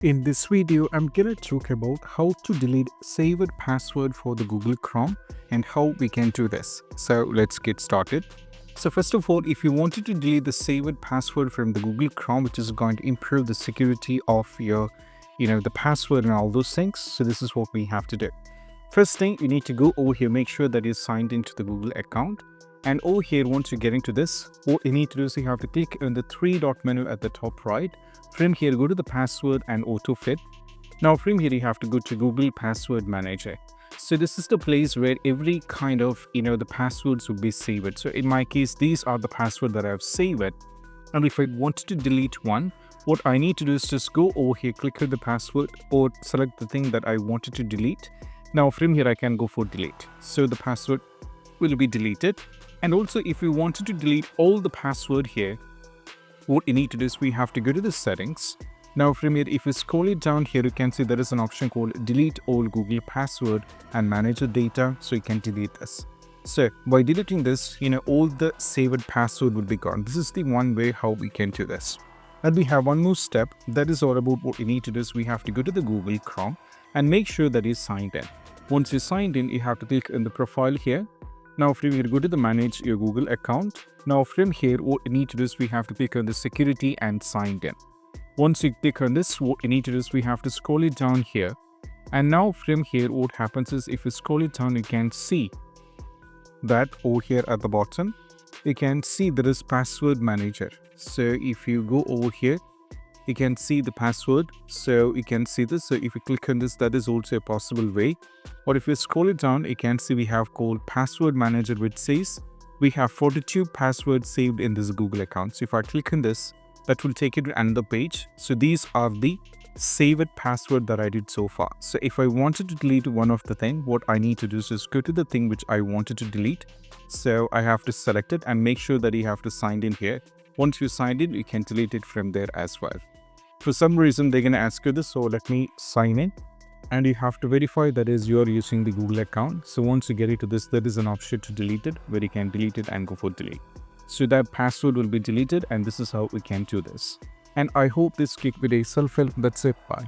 In this video, I'm gonna talk about how to delete saved password for the Google Chrome and how we can do this. So let's get started. So first of all, if you wanted to delete the saved password from the Google Chrome, which is going to improve the security of your, the password and all those things. So this is what we have to do. First thing, you need to go over here, make sure that you're signed into the Google account. And over here, once you get into this, what you need to do is you have to click on the three-dot menu at the top right. From here, go to the password and autofill. Now from here, you have to go to Google Password Manager. So this is the place where every kind of, the passwords will be saved. So in my case, these are the passwords that I've saved. And if I want to delete one, what I need to do is just go over here, click on the password or select the thing that I wanted to delete. Now from here, I can go for delete. So the password will be deleted. And also if you wanted to delete all the password here, what you need to do is we have to go to the settings. Now from here, if you scroll it down here, you can see there is an option called delete all Google password and manage the data. So you can delete this. So by deleting this, all the saved password will be gone. This is the one way how we can do this. And we have one more step. That is all about what you need to do is we have to go to the Google Chrome and make sure that you're signed in. Once you're signed in, you have to click on the profile here. Now from here, go to the manage your Google account. Now from here, what you need to do is we have to click on the security and signed in. Once you click on this, what you need to do is we have to scroll it down here. And now from here, what happens is if you scroll it down, you can see that over here at the bottom, you can see there is password manager. So if you go over here, you can see the password. So you can see this. So if you click on this, that is also a possible way. Or if you scroll it down, you can see we have called password manager, which says we have 42 passwords saved in this Google account. So if I click on this, that will take you to another page. So these are the saved password that I did so far. So if I wanted to delete one of the thing, what I need to do is just go to the thing which I wanted to delete. So I have to select it and make sure that you have to sign in here. Once you signed in, you can delete it from there as well. For some reason, they're going to ask you this. So let me sign in. And you have to verify that is you're using the Google account. So once you get into this, there is an option to delete it where you can delete it and go for delete. So that password will be deleted and this is how we can do this. And I hope this quick video is helpful. That's it. Bye.